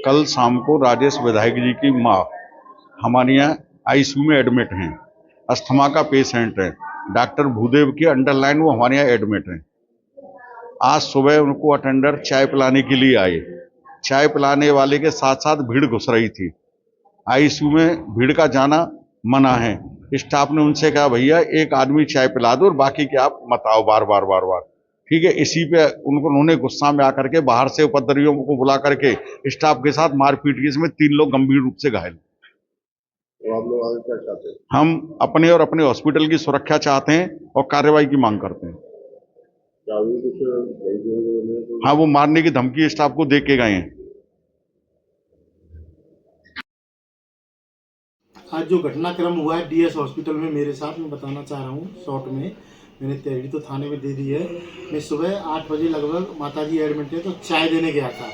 कल शाम को राजेश विधायक जी की माँ हमारे यहाँ आईसीयू में एडमिट हैं। अस्थमा का पेशेंट है। डॉक्टर भूदेव की अंडरलाइन वो हमारे यहाँ एडमिट हैं। आज सुबह उनको अटेंडर चाय पिलाने के लिए आए। चाय पिलाने वाले के साथ साथ भीड़ घुस रही थी। आईसीयू में भीड़ का जाना मना है। स्टाफ ने उनसे कहा भैया एक आदमी चाय पिला दो और बाकी के आप मत आओ बार बार बार बार। ठीक है, इसी पे उन्होंने गुस्सा में आकर के बाहर से उपद्रवियों को बुला करके स्टाफ के साथ मारपीट की, इसमें 3 लोग गंभीर रूप से घायल। तो आप लोग आगे क्या चाहते हैं? हम अपने और अपने हॉस्पिटल की सुरक्षा चाहते हैं और कार्रवाई की मांग करते हैं। क्या अभी कुछ हाँ, वो मारने की धमकी स्टाफ को दे के गए हैं। आज जो घटनाक्रम हुआ है डीएस हॉस्पिटल में मेरे साथ, मैं बताना चाह रहा हूँ शॉर्ट में। मैंने तहरीर तो थाने में दे दी है। मैं सुबह 8 बजे लगभग माताजी एडमिट है तो चाय देने गया था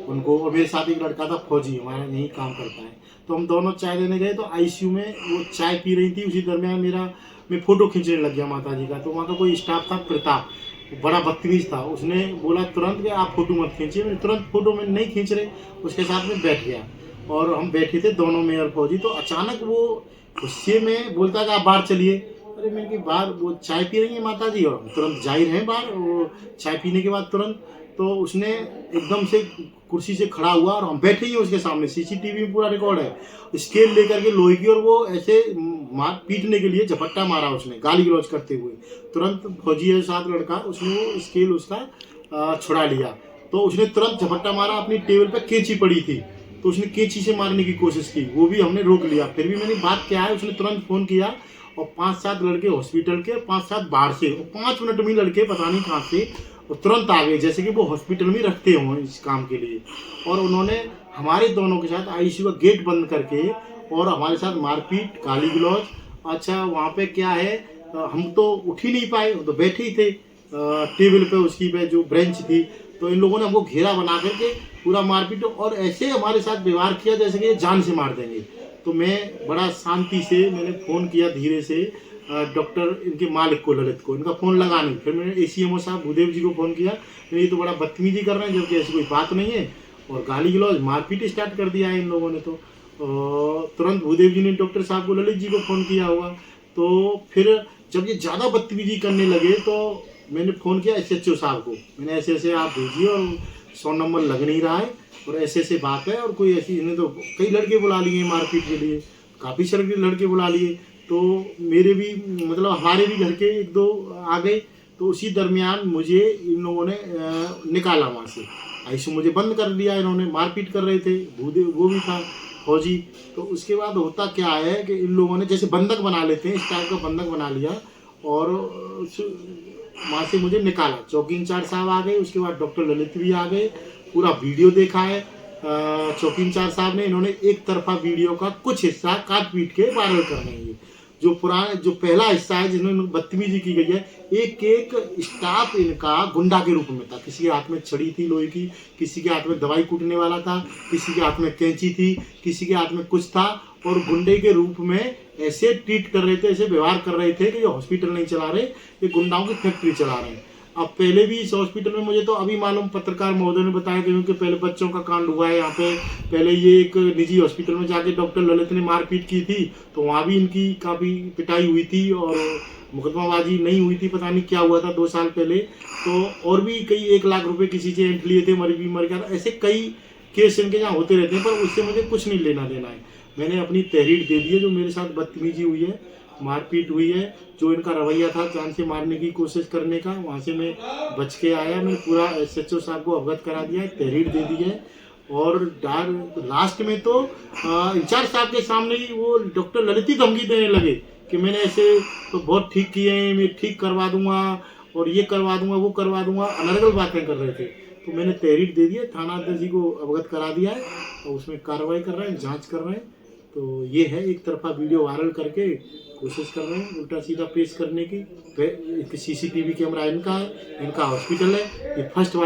उनको, और मेरे साथ एक लड़का था फौजी, हमारा नहीं काम करता है, तो हम दोनों चाय देने गए। तो आईसीयू में वो चाय पी रही थी, उसी दरमियान मैं फ़ोटो खींचने लग गया माताजी का। तो वहाँ का कोई स्टाफ था प्रताप, बड़ा बदतमीज था, उसने बोला तुरंत कि आप फ़ोटो मत खींचिए। मैं तुरंत फ़ोटो में नहीं खींच रहे, उसके साथ में बैठ गया और हम बैठे थे दोनों मेयर फौजी। तो अचानक वो गुस्से में बोलता कि आप बाहर चलिए। अरे मैंने कि बाहर, वो चाय पी रही है माताजी और हम तुरंत जा ही रहे हैं बाहर। वो चाय पीने के बाद तुरंत तो उसने एकदम से कुर्सी से खड़ा हुआ और हम बैठे ही उसके सामने, सीसीटीवी में पूरा रिकॉर्ड है, स्केल लेकर के लोहे की, और वो ऐसे मार पीटने के लिए झपट्टा मारा उसने गाली गलौज करते हुए। तुरंत फौजी है साथ लड़का, उसने वो स्केल उसका छुड़ा लिया। तो उसने तुरंत झपट्टा मारा, अपनी टेबल पर कैंची पड़ी थी तो उसने कैंची से मारने की कोशिश की, वो भी हमने रोक लिया। फिर भी मैंने बात क्या है, उसने तुरंत फ़ोन किया और 5-7 लड़के हॉस्पिटल के, 5-7 बाहर से, और 5 मिनट में लड़के पता नहीं कहाँ से और तुरंत आ गए, जैसे कि वो हॉस्पिटल में रखते हों इस काम के लिए। और उन्होंने हमारे दोनों के साथ आईसीयू का गेट बंद करके और हमारे साथ मारपीट, गाली गलौज। अच्छा, वहाँ पे क्या है, हम तो उठ ही नहीं पाए, तो बैठे ही थे टेबल पे, उसकी पे जो ब्रेंच थी। तो इन लोगों ने हमको घेरा बना करके पूरा मारपीट और ऐसे हमारे साथ व्यवहार किया जैसे कि ये जान से मार देंगे। तो मैं बड़ा शांति से मैंने फ़ोन किया धीरे से डॉक्टर इनके मालिक को, ललित को, इनका फ़ोन लगा नहीं। फिर मैंने एसीएमओ साहब भूदेव जी को फ़ोन किया, ये तो बड़ा बदतमीजी कर रहे हैं जबकि ऐसी कोई बात नहीं है, और गाली गलौज मारपीट स्टार्ट कर दिया है इन लोगों ने। तो तुरंत भूदेव जी ने डॉक्टर साहब को, ललित जी को फ़ोन किया हुआ। तो फिर जब ये ज़्यादा बदतमीजी करने लगे तो मैंने फ़ोन किया एसएचओ साहब को, मैंने ऐसे ऐसे आप भेजिए और 100 नंबर लग नहीं रहा है और ऐसे ऐसे बात है, और कोई ऐसी, इन्हें तो कई लड़के बुला लिए मारपीट के लिए, काफ़ी सारे लड़के बुला लिए। तो मेरे भी मतलब हमारे भी घर के 1-2 आ गए। तो उसी दरमियान मुझे इन लोगों ने निकाला वहाँ से, आईसीयू मुझे बंद कर दिया इन्होंने, मारपीट कर रहे थे, वो भी था फौजी। तो उसके बाद होता क्या है कि इन लोगों ने जैसे बंधक बना लेते हैं, इस टाइप का बंधक बना लिया और वहाँ से मुझे निकाला। चौकी इंचार्ज साहब आ गए, उसके बाद डॉक्टर ललित भी आ गए, पूरा वीडियो देखा है चौकी इंचार्ज साहब ने। इन्होंने एक तरफा वीडियो का कुछ हिस्सा काट पीट के वायरल कर रहे हैं। जो पहला हिस्सा है जिसमें बदतमीजी की गई है, एक एक स्टाफ इनका गुंडा के रूप में था। किसी के हाथ में छड़ी थी लोहे की, किसी के हाथ में दवाई कूटने वाला था, किसी के हाथ में कैंची थी, किसी के हाथ में कुछ था, और गुंडे के रूप में ऐसे ट्रीट कर रहे थे, ऐसे व्यवहार कर रहे थे कि ये हॉस्पिटल नहीं चला रहे, ये गुंडाओं की फैक्ट्री चला रहे हैं। अब पहले भी इस हॉस्पिटल में, मुझे तो अभी मालूम, पत्रकार महोदय ने बताया कि क्योंकि पहले बच्चों का कांड हुआ है यहाँ पे, पहले ये एक निजी हॉस्पिटल में जाके डॉक्टर ललित ने मारपीट की थी, तो वहाँ भी इनकी काफ़ी पिटाई हुई थी और मुकदमाबाजी नहीं हुई थी, पता नहीं क्या हुआ था 2 साल पहले। तो और भी कई 1 लाख रुपए किसी से एंट लिए थे, मर गया, ऐसे कई केस इनके यहाँ होते रहते हैं, पर उससे मुझे कुछ नहीं लेना देना है। मैंने अपनी तहरीर दे दी है, जो मेरे साथ बदतमीजी हुई है, मारपीट हुई है, जो इनका रवैया था जान से मारने की कोशिश करने का, वहाँ से मैं बच के आया। मैंने पूरा एसएचओ साहब को अवगत करा दिया है, तहरीर दे दी है। और लास्ट में तो इंचार्ज साहब के सामने ही वो डॉक्टर ललित ही धमकी देने लगे कि मैंने ऐसे तो बहुत ठीक किए हैं, मैं ठीक करवा दूंगा और ये करवा दूंगा, वो करवा दूंगा, अनर्गल बातें कर रहे थे। तो मैंने तहरीर दे दी है, थाना अध्यक्ष जी को अवगत करा दिया है और उसमें कार्रवाई कर रहे हैं, जांच कर रहे हैं। तो ये है, एक तरफा वीडियो वायरल करके कोशिश कर रहे हैं उल्टा सीधा पेश करने की। सीसीटीवी कैमरा इनका है, इनका हॉस्पिटल है, ये फर्स्ट